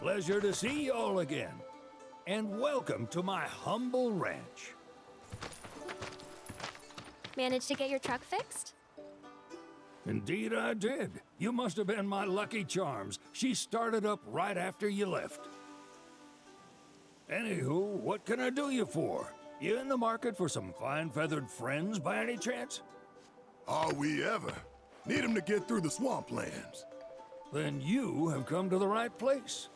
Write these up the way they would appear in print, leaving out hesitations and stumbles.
Pleasure to see y'all again. And welcome to my humble ranch. Managed to get your truck fixed? Indeed I did. You must have been my lucky charms. She started up right after you left. Anywho, what can I do you for? You in the market for some fine feathered friends by any chance? Are we ever? Need 'em to get through the swamplands. Then you have come to the right place.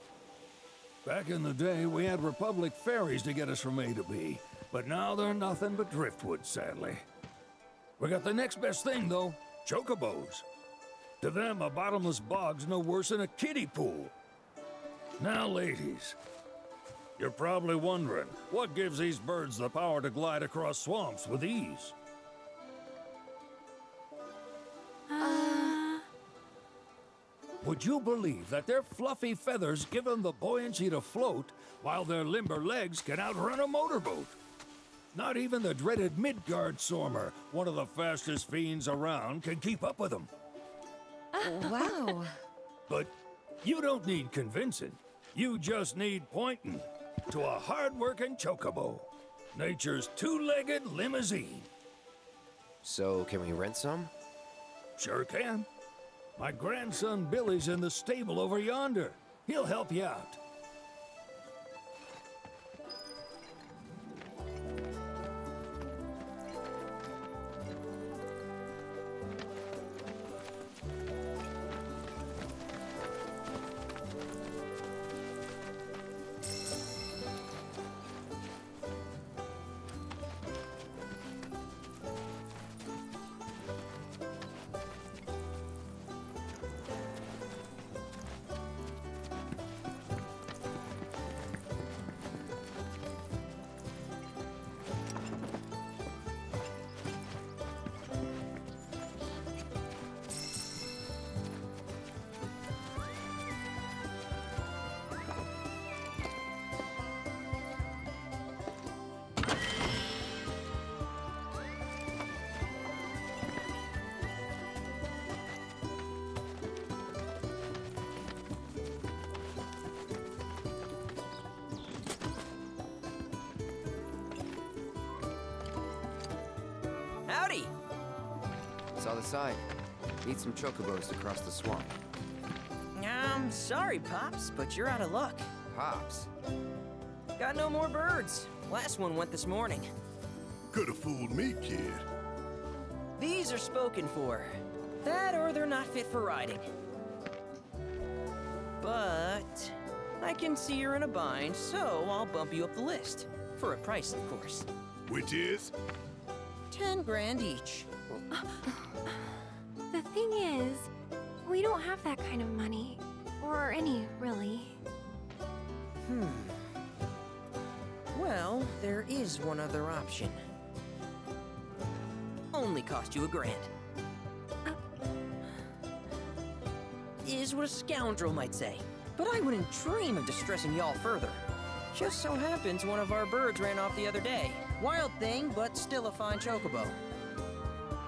Back in the day, we had Republic ferries to get us from A to B, but now they're nothing but driftwood, sadly. We got the next best thing, though, chocobos. To them, a bottomless bog's no worse than a kiddie pool. Now, ladies, you're probably wondering, what gives these birds the power to glide across swamps with ease? Would you believe that their fluffy feathers give them the buoyancy to float, while their limber legs can outrun a motorboat? Not even the dreaded Midgard Sormer, one of the fastest fiends around, can keep up with them. Wow. But you don't need convincing. You just need pointing to a hard-working chocobo. Nature's two-legged limousine. So, can we rent some? Sure can. My grandson Billy's in the stable over yonder. He'll help you out. Howdy! Saw the sign. Need some chocobos to cross the swamp. I'm sorry, Pops, but you're out of luck. Pops. Got no more birds. Last one went this morning. Could've fooled me, kid. These are spoken for. That or they're not fit for riding. But I can see you're in a bind, so I'll bump you up the list. For a price, of course. Which is? 10 grand each. The thing is, we don't have that kind of money. Or any, really. Well, there is one other option. Only cost you $1,000. Is what a scoundrel might say. But I wouldn't dream of distressing y'all further. Just so happens one of our birds ran off the other day. Wild thing, but still a fine chocobo.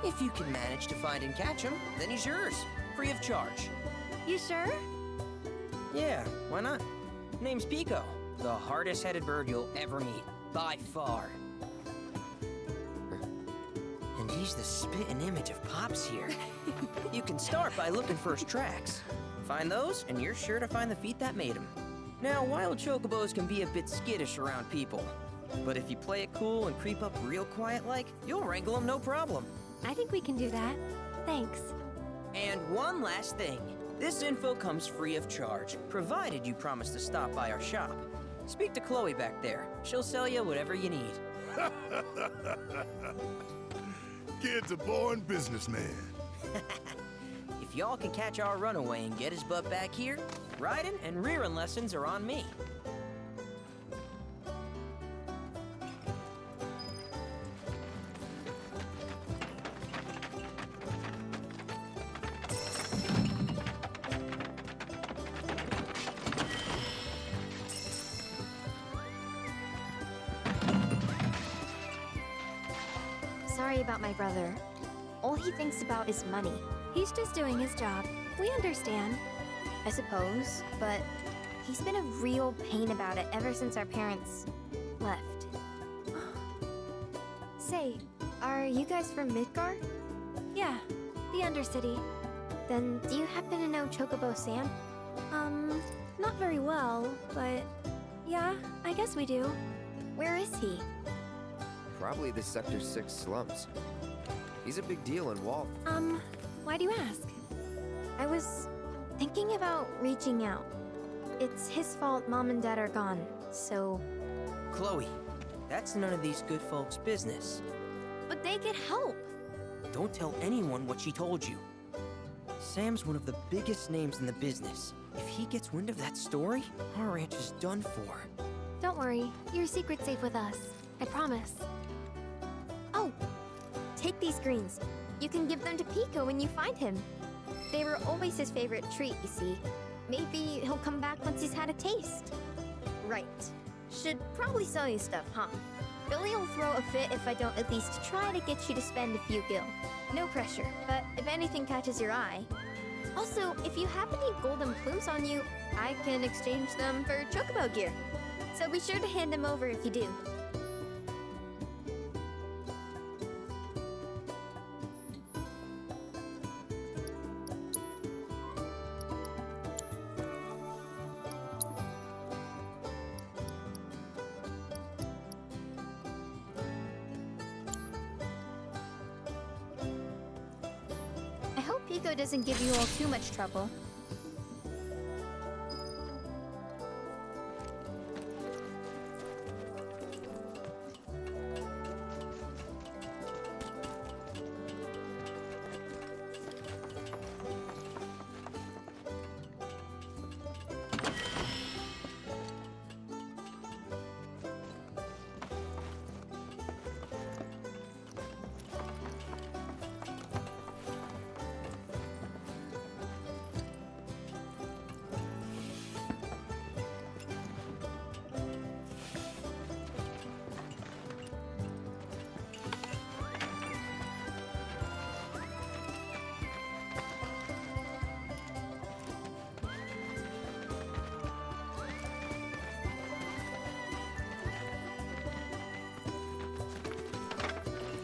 If you can manage to find and catch him, then he's yours, free of charge. You sure? Yeah, why not? Name's Piko, the hardest-headed bird you'll ever meet, by far. And he's the spitting image of Pops here. You can start by looking for his tracks. Find those, and you're sure to find the feet that made him. Now, wild chocobos can be a bit skittish around people. But if you play it cool and creep up real quiet-like, you'll wrangle them no problem. I think we can do that. Thanks. And one last thing. This info comes free of charge, provided you promise to stop by our shop. Speak to Chloe back there. She'll sell you whatever you need. Kid's a born businessman. If y'all can catch our runaway and get his butt back here, riding and rearing lessons are on me. Sorry about my brother. All he thinks about is money. He's just doing his job. We understand. I suppose, but He's been a real pain about it ever since our parents left. Say, are you guys from Midgar? Yeah, the Undercity. Then do you happen to know Chocobo Sam? Not very well, but yeah, I guess we do. Where is he? Probably the Sector 6 slums. He's a big deal in Wall. Why do you ask? I was thinking about reaching out. It's his fault Mom and Dad are gone, so... Chloe, that's none of these good folks' business. But they could help! Don't tell anyone what she told you. Sam's one of the biggest names in the business. If he gets wind of that story, our ranch is done for. Don't worry, your secret's safe with us. I promise. Oh! Take these greens. You can give them to Piko when you find him. They were always his favorite treat, you see. Maybe he'll come back once he's had a taste. Right. Should probably sell you stuff, huh? Billy will throw a fit if I don't at least try to get you to spend a few gil. No pressure, but if anything catches your eye. Also, if you have any golden plumes on you, I can exchange them for chocobo gear. So be sure to hand them over if you do. I hope Piko doesn't give you all too much trouble.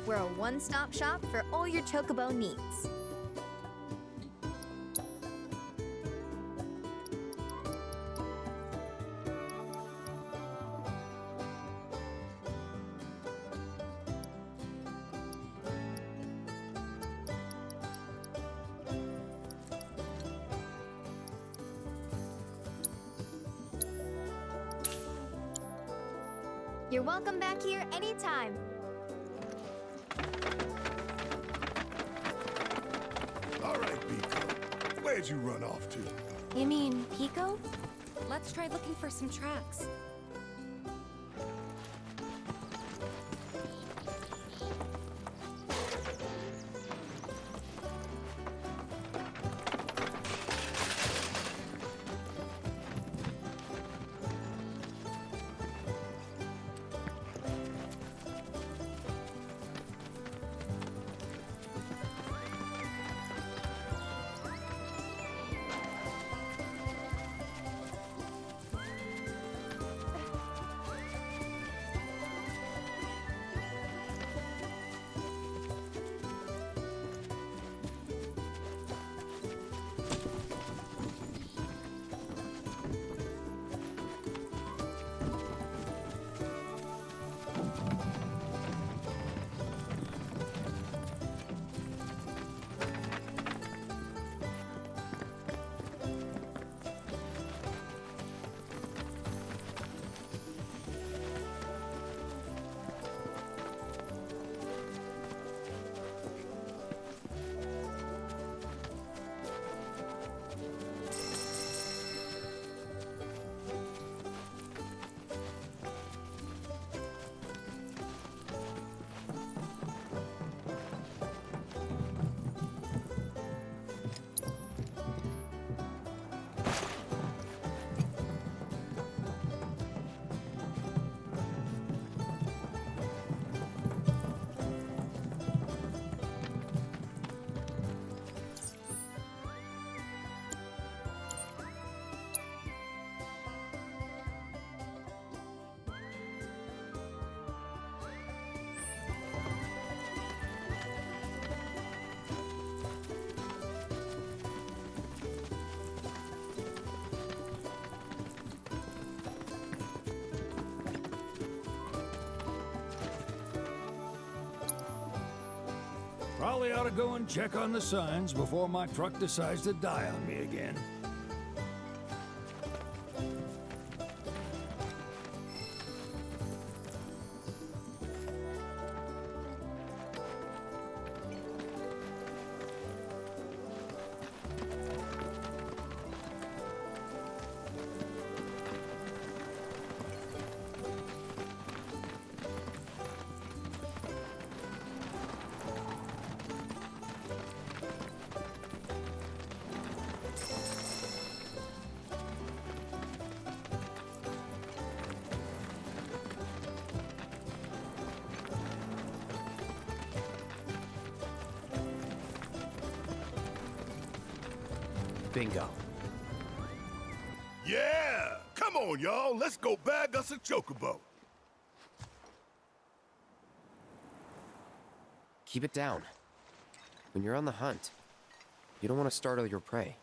We're a one-stop shop for all your chocobo needs. You're welcome back here anytime. All right, Piko. Where'd you run off to? You mean Piko? Let's try looking for some tracks. Probably ought to go and check on the signs before my truck decides to die on me again. Bingo. Yeah! Come on, y'all. Let's go bag us a chocobo. Keep it down. When you're on the hunt, you don't want to startle your prey.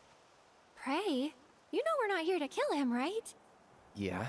Pray? You know we're not here to kill him, right? Yeah?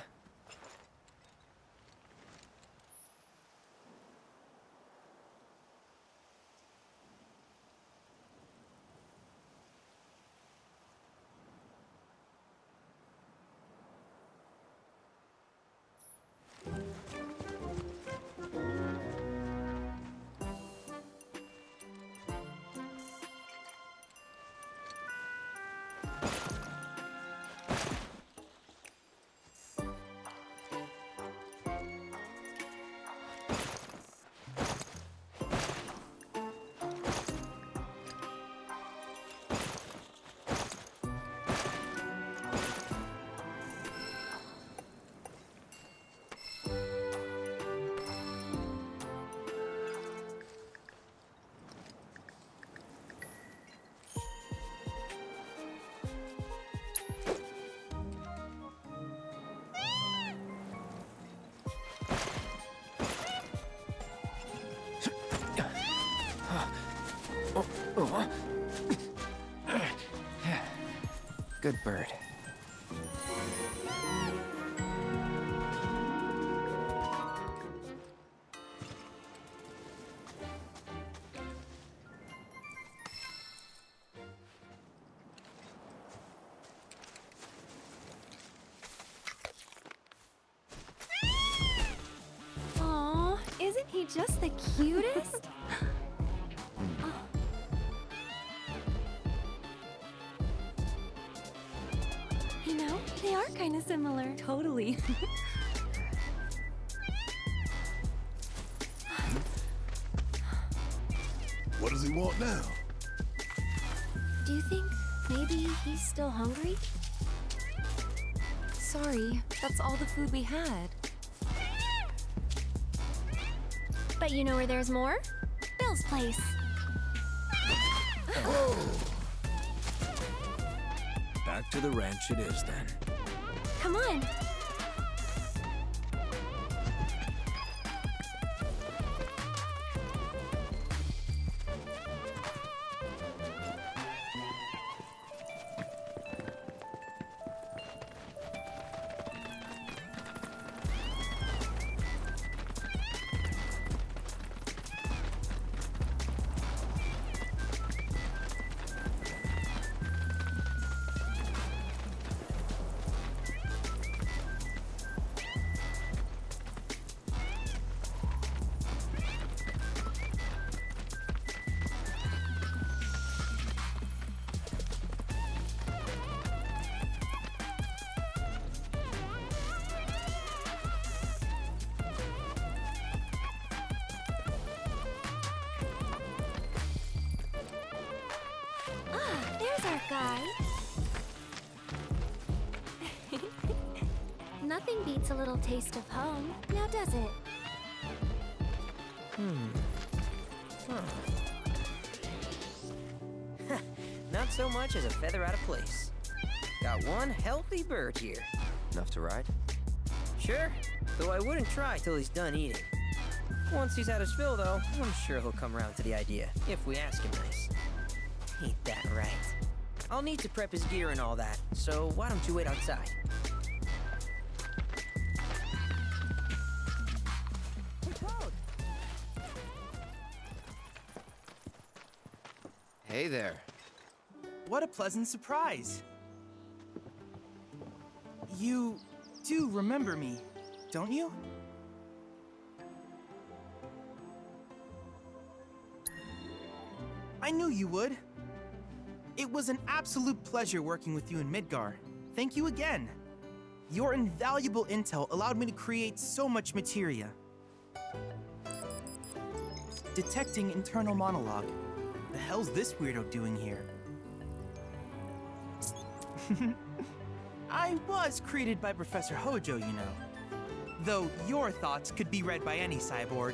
Good bird. Aw, isn't he just the cutest? You know, they are kind of similar. Totally. What does he want now? Do you think maybe he's still hungry? Sorry, that's all the food we had. But you know where there's more? Bill's place. Back to the ranch it is then. Come on. There's our guy. Nothing beats a little taste of home, now does it? Not so much as a feather out of place. Got one healthy bird here. Enough to ride? Sure, though I wouldn't try till he's done eating. Once he's had his fill, though, I'm sure he'll come around to the idea, if we ask him nice. Ain't that right? I'll need to prep his gear and all that, so why don't you wait outside? Hey there. What a pleasant surprise. You do remember me, don't you? I knew you would. It was an absolute pleasure working with you in Midgar. Thank you again. Your invaluable intel allowed me to create so much materia. Detecting internal monologue. The hell's this weirdo doing here? I was created by Professor Hojo, you know. Though your thoughts could be read by any cyborg.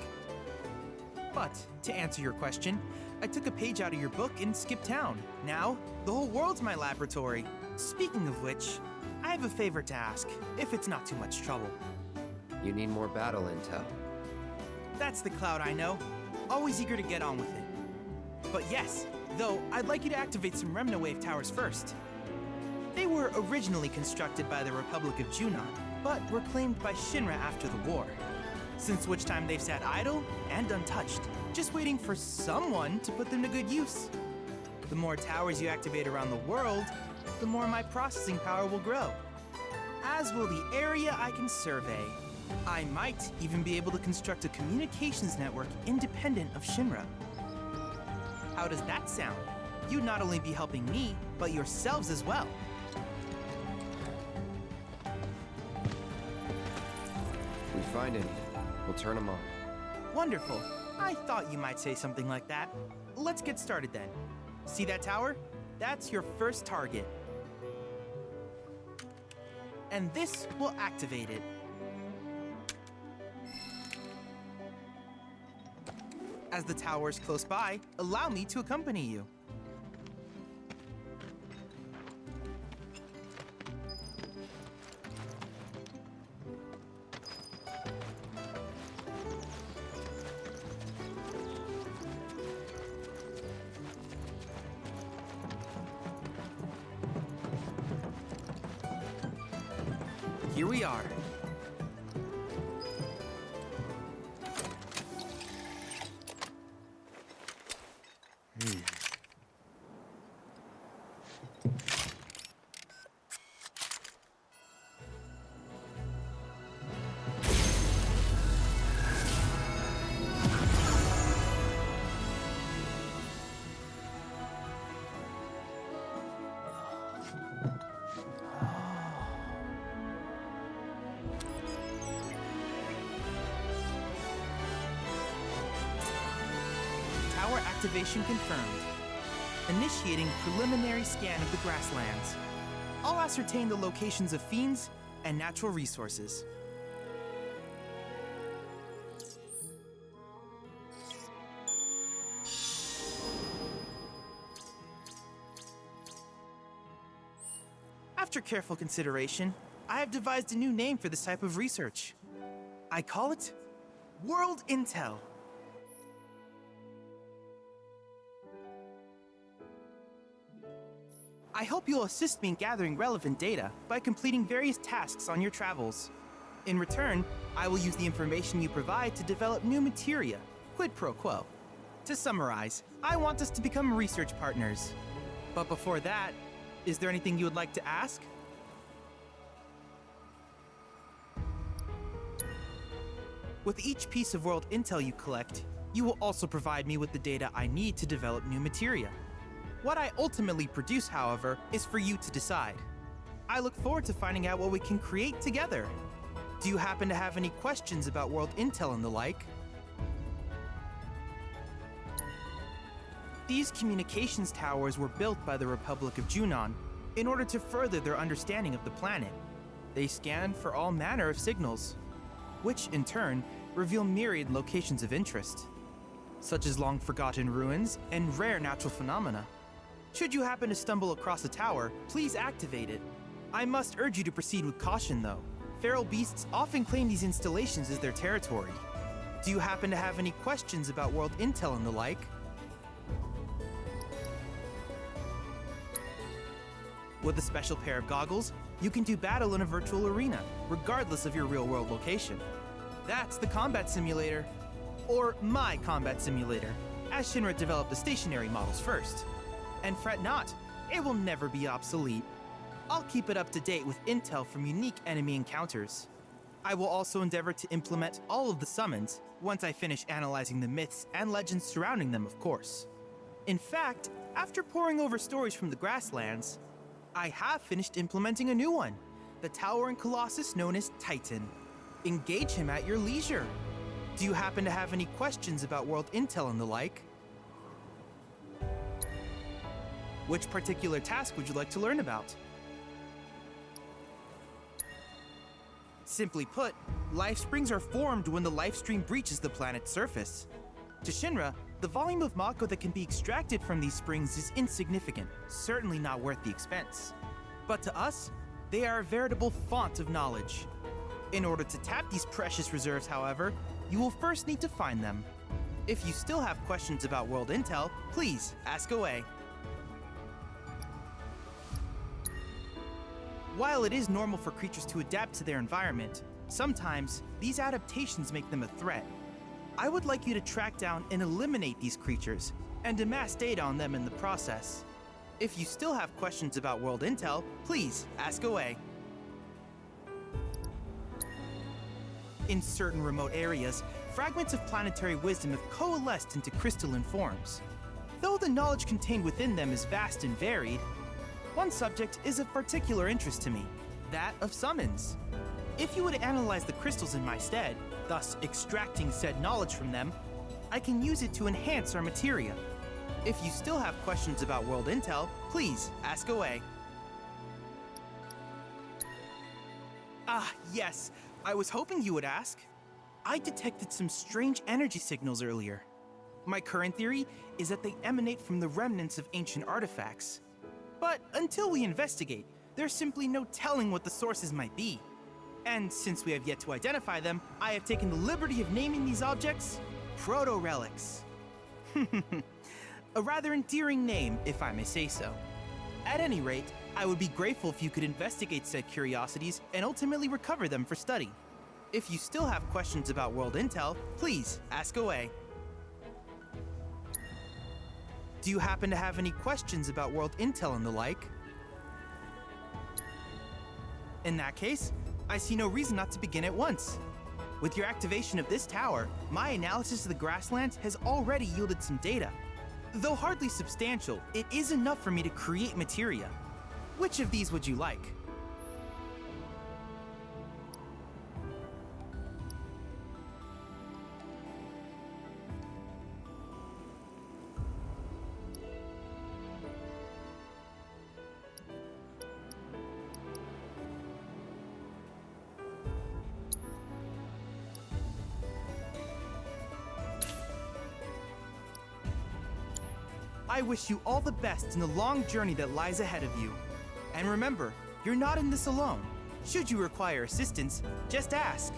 But, to answer your question, I took a page out of your book and skipped town. Now, the whole world's my laboratory. Speaking of which, I have a favor to ask, if it's not too much trouble. You need more battle intel. That's the Cloud I know. Always eager to get on with it. But yes, though, I'd like you to activate some Remna Wave towers first. They were originally constructed by the Republic of Junon, but were claimed by Shinra after the war. Since which time they've sat idle and untouched, just waiting for someone to put them to good use. The more towers you activate around the world, the more my processing power will grow. As will the area I can survey. I might even be able to construct a communications network independent of Shinra. How does that sound? You'd not only be helping me, but yourselves as well. If we find any, we'll turn them on. Wonderful. I thought you might say something like that. Let's get started then. See that tower? That's your first target. And this will activate it. As the tower is close by, allow me to accompany you. Here we are. Tower activation confirmed. Initiating preliminary scan of the grasslands. I'll ascertain the locations of fiends and natural resources. After careful consideration, I have devised a new name for this type of research. I call it World Intel. I hope you'll assist me in gathering relevant data by completing various tasks on your travels. In return, I will use the information you provide to develop new materia, quid pro quo. To summarize, I want us to become research partners. But before that, is there anything you would like to ask? With each piece of world intel you collect, you will also provide me with the data I need to develop new materia. What I ultimately produce, however, is for you to decide. I look forward to finding out what we can create together. Do you happen to have any questions about world intel and the like? These communications towers were built by the Republic of Junon in order to further their understanding of the planet. They scan for all manner of signals, which in turn reveal myriad locations of interest, such as long-forgotten ruins and rare natural phenomena. Should you happen to stumble across a tower, please activate it. I must urge you to proceed with caution, though. Feral beasts often claim these installations as their territory. Do you happen to have any questions about world intel and the like? With a special pair of goggles, you can do battle in a virtual arena, regardless of your real-world location. That's the combat simulator. Or my combat simulator, as Shinra developed the stationary models first. And fret not, it will never be obsolete. I'll keep it up to date with intel from unique enemy encounters. I will also endeavor to implement all of the summons once I finish analyzing the myths and legends surrounding them, of course. In fact, after poring over stories from the grasslands, I have finished implementing a new one, the towering colossus known as Titan. Engage him at your leisure. Do you happen to have any questions about world intel and the like? Which particular task would you like to learn about? Simply put, life springs are formed when the life stream breaches the planet's surface. To Shinra, the volume of Mako that can be extracted from these springs is insignificant, certainly not worth the expense. But to us, they are a veritable font of knowledge. In order to tap these precious reserves, however, you will first need to find them. If you still have questions about world intel, please ask away. While it is normal for creatures to adapt to their environment, sometimes these adaptations make them a threat. I would like you to track down and eliminate these creatures, and amass data on them in the process. If you still have questions about world intel, please ask away. In certain remote areas, fragments of planetary wisdom have coalesced into crystalline forms. Though the knowledge contained within them is vast and varied, one subject is of particular interest to me, that of summons. If you would analyze the crystals in my stead, thus extracting said knowledge from them, I can use it to enhance our materia. If you still have questions about world intel, please ask away. Ah, yes, I was hoping you would ask. I detected some strange energy signals earlier. My current theory is that they emanate from the remnants of ancient artifacts. But until we investigate, there's simply no telling what the sources might be. And since we have yet to identify them, I have taken the liberty of naming these objects proto-relics. A rather endearing name, if I may say so. At any rate, I would be grateful if you could investigate said curiosities and ultimately recover them for study. If you still have questions about world intel, please ask away. Do you happen to have any questions about world intel and the like? In that case, I see no reason not to begin at once. With your activation of this tower, my analysis of the grasslands has already yielded some data. Though hardly substantial, it is enough for me to create materia. Which of these would you like? I wish you all the best in the long journey that lies ahead of you. And remember, you're not in this alone. Should you require assistance, just ask.